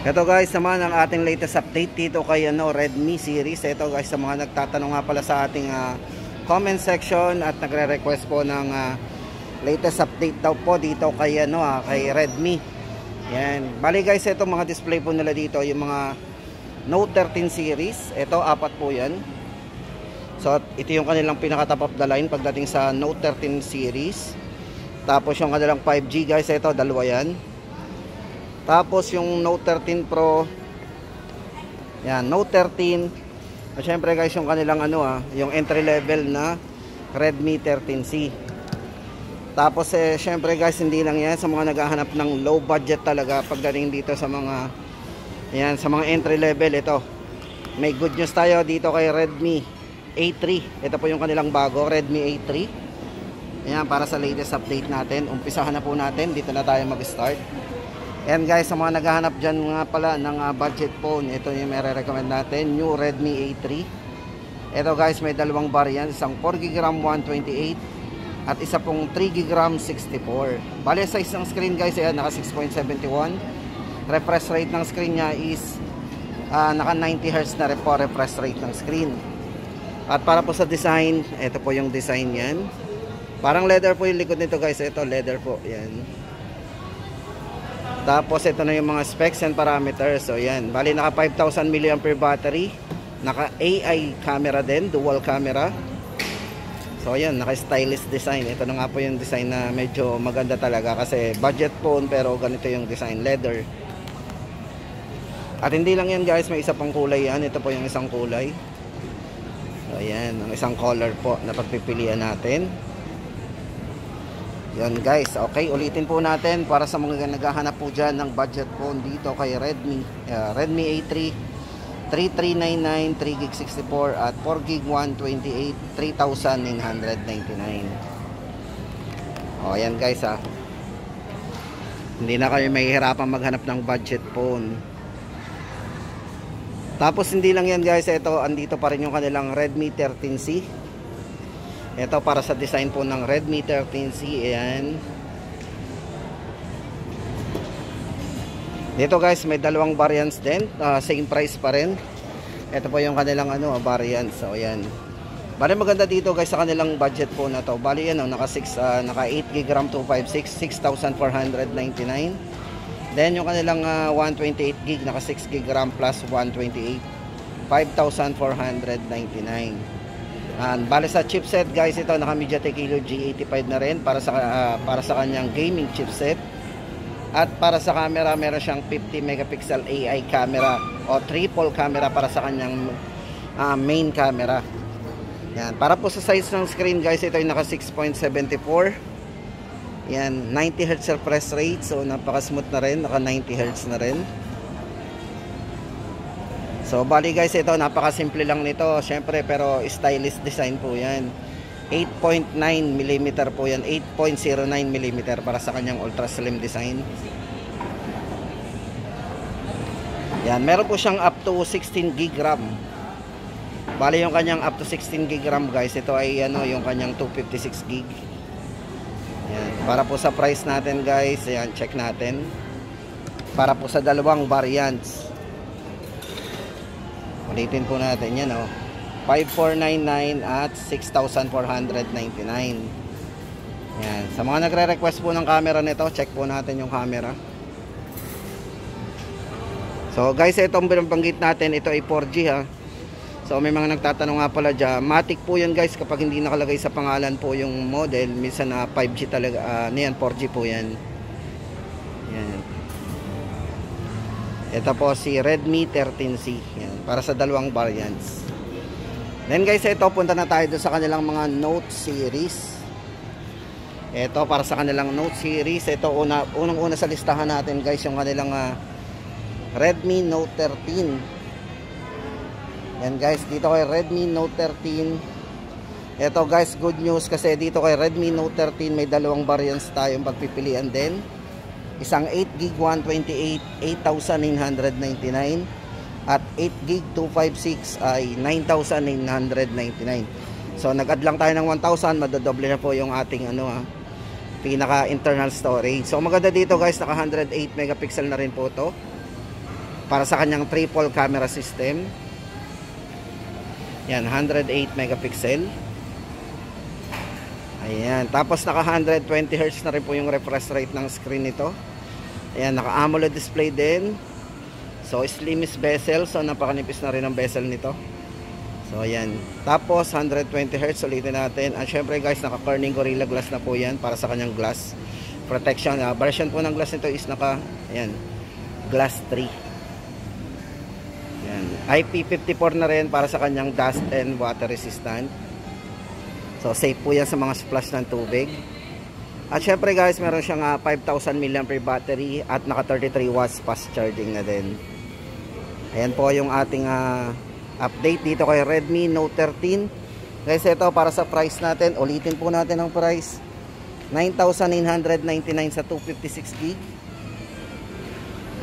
Ito guys naman ang ating latest update dito kay Redmi series. Ito guys sa mga nagtatanong nga pala sa ating comment section at nagre-request po ng latest update daw po dito kay kay Redmi. Yan. Bali guys, ito mga display po nila dito yung mga Note 13 series. Ito apat po 'yan. So ito yung kanilang pinaka top of the line pagdating sa Note 13 series. Tapos yung kanilang 5G guys, ito dalawa 'yan. Tapos yung Note 13 Pro, yan, Note 13. At syempre guys, yung kanilang yung entry level na Redmi 13C. Tapos syempre guys, hindi lang yan sa mga naghahanap ng low budget talaga pagdating dito sa mga yan, sa mga entry level. Ito, may good news tayo dito kay Redmi A3. Ito po yung kanilang bago, Redmi A3. Ayan, para sa latest update natin. Umpisahan na po natin, dito na tayo mag-start. And guys, sa mga naghahanap dyan nga pala ng budget phone, ito yung may recommend natin, new Redmi A3. Ito guys, may dalawang variant, isang 4GB RAM 128 at isa pong 3GB RAM 64. Bali, size ng screen guys, ayan, naka 6.71. Refresh rate ng screen nya is naka 90Hz na po refresh rate ng screen. At para po sa design, ito po yung design yan. Parang leather po yung likod nito guys, ito leather po, yan. Tapos ito na yung mga specs and parameters. So yan, bali naka 5000 mAh battery, naka AI camera din, dual camera. So yan, naka stylish design. Ito na nga po yung design na medyo maganda talaga kasi budget phone pero ganito yung design, leather. At hindi lang yan guys, may isa pang kulay yan. Ito po yung isang kulay. So yan, ang isang color po na pagpipilian natin. Yan guys, okay, ulitin po natin para sa mga naghahanap po dyan ng budget phone dito kay Redmi A3 3399, 3GB 64 at 4GB 128, 3,999. O yan guys hindi na kayo mahihirapan maghanap ng budget phone. Tapos hindi lang yan guys, ito andito pa rin yung kanilang Redmi 13C. Ito para sa design po ng Redmi 13C. Ayan. Dito guys, may dalawang variants din. Same price pa rin. Ito po yung kanilang variants. So ayan. Bali maganda dito guys sa kanilang budget po na to. Bali naka 8GB RAM 256, 6,499. Then yung kanilang 128GB naka 6GB RAM plus 128, 5,499. Bale sa chipset guys, ito naka MediaTek Helio G85 na rin para sa kanyang gaming chipset. At para sa camera, meron siyang 50 megapixel AI camera o triple camera para sa kanyang main camera. Yan, para po sa size ng screen guys, ito ay naka 6.74. Yan, 90Hz refresh rate, so napaka smooth na rin, naka 90Hz na rin. So bali guys, ito napakasimple lang nito syempre, pero stylish design po yan. 8.9mm po yan, 8.09mm para sa kanyang ultra slim design. Yan, meron po siyang up to 16GB RAM. Bali yung kanyang up to 16GB RAM guys, ito ay yung kanyang 256GB. Yan, para po sa price natin guys, ayan, check natin. Para po sa dalawang variants, ulitin po natin yan 5,499 at 6,499. Yan. Sa mga nagre-request po ng camera nito, check po natin yung camera. So guys, itong binabanggit natin, ito ay 4G So may mga nagtatanong nga pala dyan, matic po yan guys kapag hindi nakalagay sa pangalan po yung model. Minsan 5G talaga, 4G po yan. Yan. Ito po si Redmi 13C. Yan, para sa dalawang variants. Then guys, ito punta na tayo sa kanilang mga Note series. Ito para sa kanilang Note series. Ito unang-una sa listahan natin guys, yung kanilang Redmi Note 13. Yan guys, dito kay Redmi Note 13. Ito guys, good news kasi dito kay Redmi Note 13 may dalawang variants tayong pagpipilian din. Isang 8GB 128, 8,999 at 8GB 256 ay 9,999. So nag-add lang tayo ng 1,000, madodoble na po yung ating pinaka internal storage. So maganda dito guys, naka 108 megapixel na rin po to. para sa kanyang triple camera system. Yan, 108 megapixel. Ayan, tapos naka 120 Hz na rin po yung refresh rate ng screen nito. Ayan, naka AMOLED display din. So slimmest bezel, so napakanipis na rin ang bezel nito. So ayan, tapos 120 Hz ulitin natin. At syempre guys, naka Corning Gorilla Glass na po yan para sa kanyang glass protection. Version po ng glass nito is naka, ayan, glass 3. Ayan, IP54 na rin para sa kanyang dust and water resistant. So safe po yan sa mga splash ng tubig. At syempre guys, meron siyang 5,000 mAh battery at naka 33 watts fast charging na din. Ayan po yung ating update dito kay Redmi Note 13. Guys, ito para sa price natin, ulitin po natin ang price. 9,999 sa 256GB.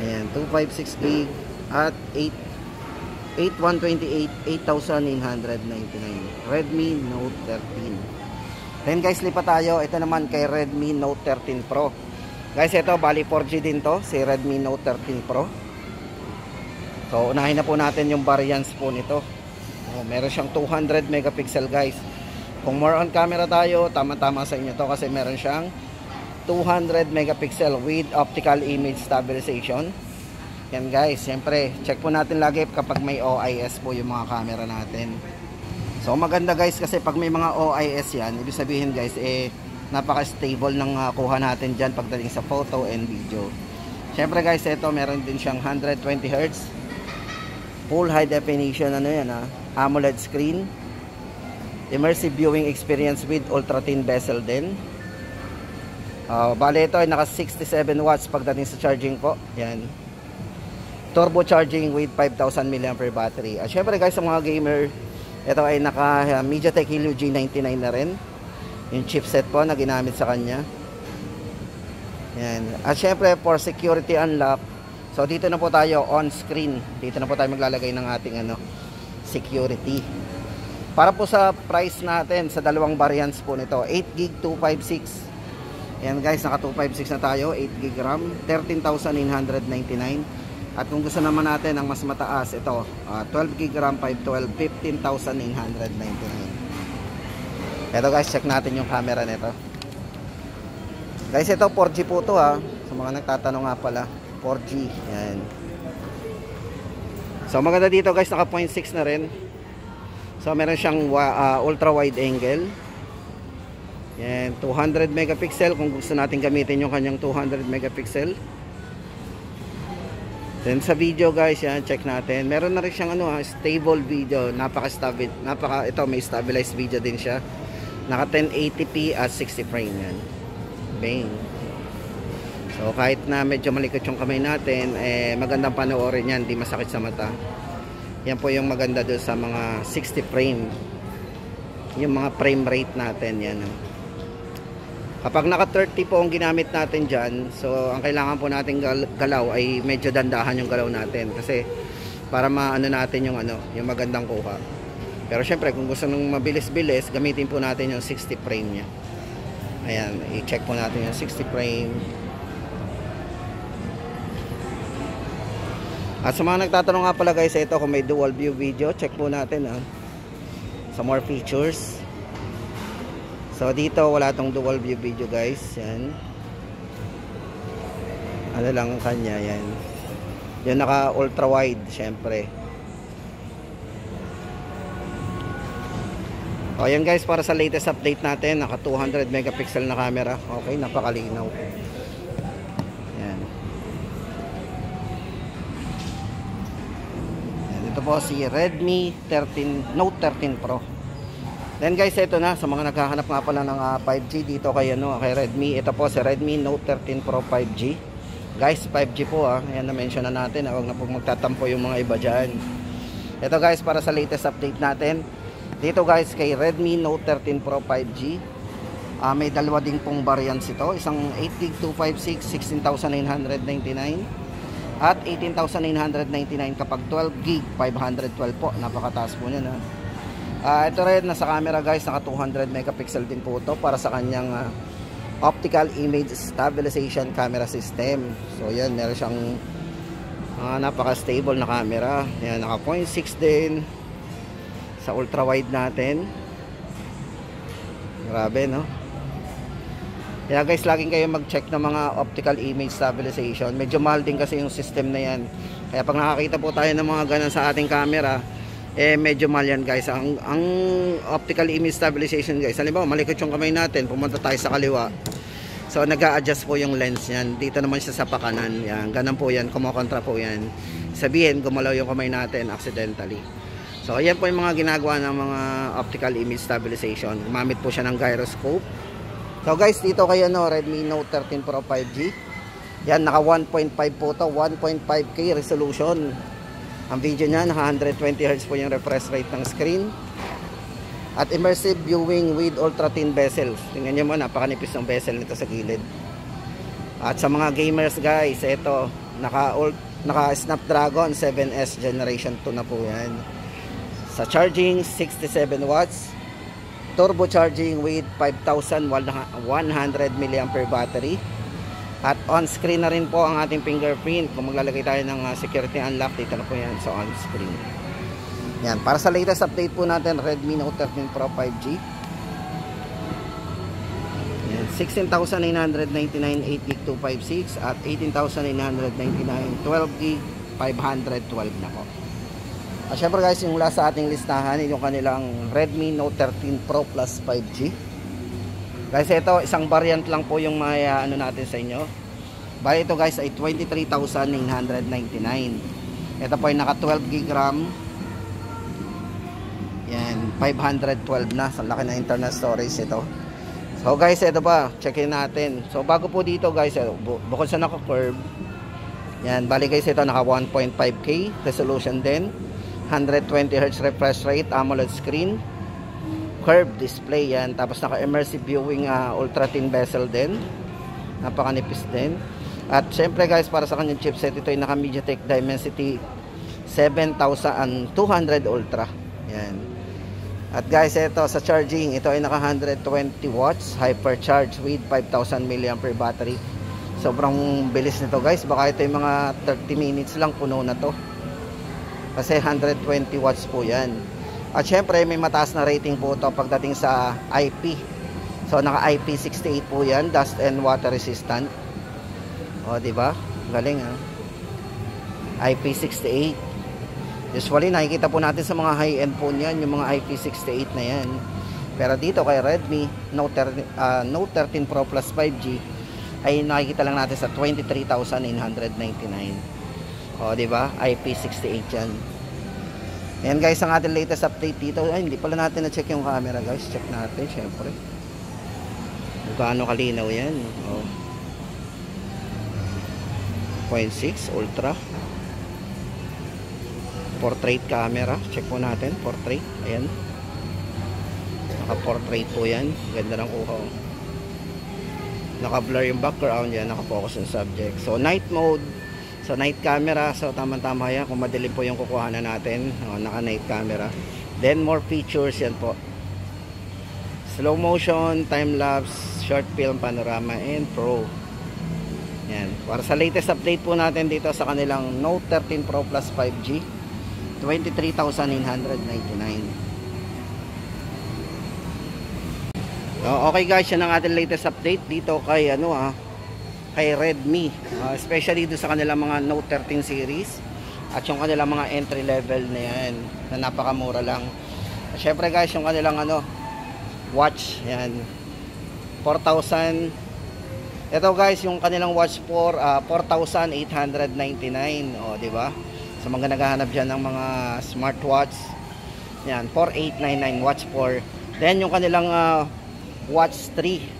Ayan, 256GB at 8128, 8,999. Redmi Note 13. Then guys, lipat tayo. Ito naman kay Redmi Note 13 Pro. Guys, ito bali 4G din to, si Redmi Note 13 Pro. So unahin na po natin yung variants po nito. Meron siyang 200 megapixel guys. Kung more on camera tayo, tama-tama sa inyo to kasi meron siyang 200 megapixel with optical image stabilization. Yan guys, siyempre check po natin lagi kapag may OIS po yung mga camera natin. So maganda guys kasi pag may mga OIS yan, ibig sabihin guys napaka-stable ng kuha natin dyan pagdating sa photo and video. Siyempre guys, ito meron din siyang 120 Hz full high definition AMOLED screen, immersive viewing experience with ultra thin bezel din. Bale ito ay naka 67 watts pagdating sa charging po. Yan, turbo charging with 5,000 mAh battery. At syempre guys, sa mga gamer, ito ay naka MediaTek Helio G99 na rin yung chipset po na ginamit sa kanya. Yan. At syempre for security unlock, so dito na po tayo on screen, dito na po tayo maglalagay ng ating security. Para po sa price natin sa dalawang variants po nito, 8GB 256. Yan guys, naka 256 na tayo, 8GB RAM, 13,999. At kung gusto naman natin ang mas mataas, ito 12GB RAM 512, 15,999. Ito guys, check natin yung camera nito. Guys, ito 4G po to sa mga nagtatanong nga pala, 4G. Yan. So maganda dito guys, naka 0.6 na rin. So meron siyang ultra wide angle. Yan, 200 megapixel kung gusto natin gamitin yung kanyang 200 megapixel. Then sa video guys, yan, check natin. Meron na rin siyang stable video, napaka-stable, ito may stabilized video din siya. Naka 1080p at 60 frame yan. Bang. So kahit na medyo malikot yung kamay natin, magandang panoorin yan, di masakit sa mata. Yan po yung maganda doon sa mga 60 frame. Yung mga frame rate natin yan. Kapag naka 30 po ang ginamit natin dyan, so ang kailangan po natin galaw ay medyo dandahan yung galaw natin kasi para maano natin yung yung magandang kuha. Pero syempre kung gusto nung mabilis-bilis, gamitin po natin yung 60 frame nya. Ayan, i-check po natin yung 60 frame. At sa mga nagtatanong nga pala guys, ito kung may dual view video, check po natin sa more features. So dito wala tong dual view video guys. Yan. Ano lang kanya yan. Yung naka ultra wide syempre. O yan guys, para sa latest update natin, naka 200 megapixel na camera. Okay, napakalinaw. Yan. Yan, ito po si Redmi Note 13 Pro. Then guys, ito na sa mga naghahanap nga pala ng 5G dito kay kay Redmi. Ito po si Redmi Note 13 Pro 5G. Guys, 5G po Ayan, na-mention na natin. Huwag na po magtatampo yung mga iba dyan. Ito guys, para sa latest update natin. Dito guys, kay Redmi Note 13 Pro 5G. May dalawa ding pong variants ito. Isang 8GB 256, 16,999. At 18,999 kapag 12GB 512 po. Napakataas po niyan ito rin, nasa camera guys, naka 200 megapixel din po ito para sa kanyang optical image stabilization camera system. So yan, meron siyang Napaka-stable na camera. Yan, naka 0.6 din sa ultra wide natin. Grabe, no? Kaya guys, laging kayo mag-check ng mga optical image stabilization. Medyo mahal din kasi yung system na yan. Kaya pag nakakita po tayo ng mga ganun sa ating camera, medyo mahal yan guys. Ang optical image stabilization guys, halimbawa malikot yung kamay natin, pumunta tayo sa kaliwa. So nag-a-adjust po yung lens yan. Dito naman siya sa pakanan. Yan, ganun po yan, kumokontra po yan. Sabihin, gumalaw yung kamay natin accidentally. So ayan po yung mga ginagawa ng mga optical image stabilization. Gumamit po siya ng gyroscope. So guys, dito kay Redmi Note 13 Pro 5G. Yan, naka 1.5 po to, 1.5K resolution. Ang video niya, naka 120 Hz po yung refresh rate ng screen. At immersive viewing with ultra thin bezels. Tingnan niyo mo, napakanipis ng bezel nito sa gilid. At sa mga gamers guys, ito, naka Snapdragon 7S Generation 2 na po yan. Sa charging, 67 watts. Turbo charging with 5,100 mAh battery. At on screen na rin po ang ating fingerprint. Kung maglalagay tayo ng security unlock, dito na po yan sa on screen. Yan, para sa latest update po natin, Redmi Note 13 Pro 5G. Yan, 16,999 8GB 256 at 18,999 12GB 512 na po. At syempre guys, yung last sa ating listahan, yung kanilang Redmi Note 13 Pro Plus 5G. Guys, ito, isang variant lang po yung may natin sa inyo. Bali ito guys ay 23,999. Ito po ay naka 12GB RAM. Yan, 512 na. Sa laki na internal storage ito. So guys, ito pa, checkin natin. So bago po dito guys, bukod sa naka-curve, yan, bali guys, ito naka 1.5K resolution din. 120 Hz refresh rate, AMOLED screen, curved display yan, tapos naka immersive viewing ultra thin bezel din, napakanipis din. At syempre guys, para sa kanyang chipset, ito ay naka MediaTek Dimensity 7200 Ultra yan. At guys, ito sa charging, ito ay naka 120 watts hypercharge with 5,000 mAh battery. Sobrang bilis nito guys, baka ito yung mga 30 minutes lang puno na to. Kasi 120 watts po yan. At syempre may mataas na rating po ito pagdating sa IP. So naka IP68 po yan, dust and water resistant. O diba? Galing ha. IP68. Usually nakikita po natin sa mga high-end phone yan, yung mga IP68 na yan. Pero dito kay Redmi Note 13 Pro Plus 5G ay nakikita lang natin sa 23,999. O, diba? IP68 yan. Ayan guys, ang ating latest update dito. Ay, hindi pala natin na-check yung camera guys. Check natin, syempre. Kung gaano kalinaw yan. O. 0.6 Ultra. Portrait camera. Check po natin. Portrait. Ayan. Naka-portrait po yan. Ganda ng kuha. Naka-blur yung background yan. Naka-focus yung subject. So, night mode. So night camera, so tama-tama yan kung madilim po yung kukuhanan natin. Naka night camera. Then more features yan po. Slow motion, time lapse, short film, panorama, and pro. Yan. Para sa latest update po natin dito sa kanilang Note 13 Pro Plus 5G, 23,999. Okay guys, yan ang ating latest update dito kay kay Redmi, especially dito sa kanilang mga Note 13 series at yung kanilang mga entry level na yan na napakamura lang. Syempre guys, yung kanilang watch yan, 4,000. Ito guys, yung kanilang watch for 4,899. O diba, sa mga naghahanap dyan ng mga smartwatch yan, 4,899 watch for. Then yung kanilang watch 3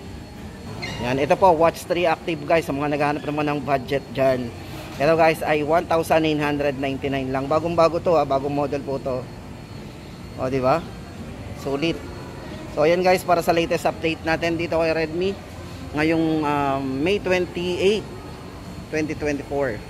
yan, ito po, watch 3 active guys, sa mga naghahanap naman ng budget dyan. Ito guys ay 1,999 lang. Bagong bago to bagong model po to. O diba, sulit. So ayan guys, para sa latest update natin dito kay Redmi ngayong May 28, 2024.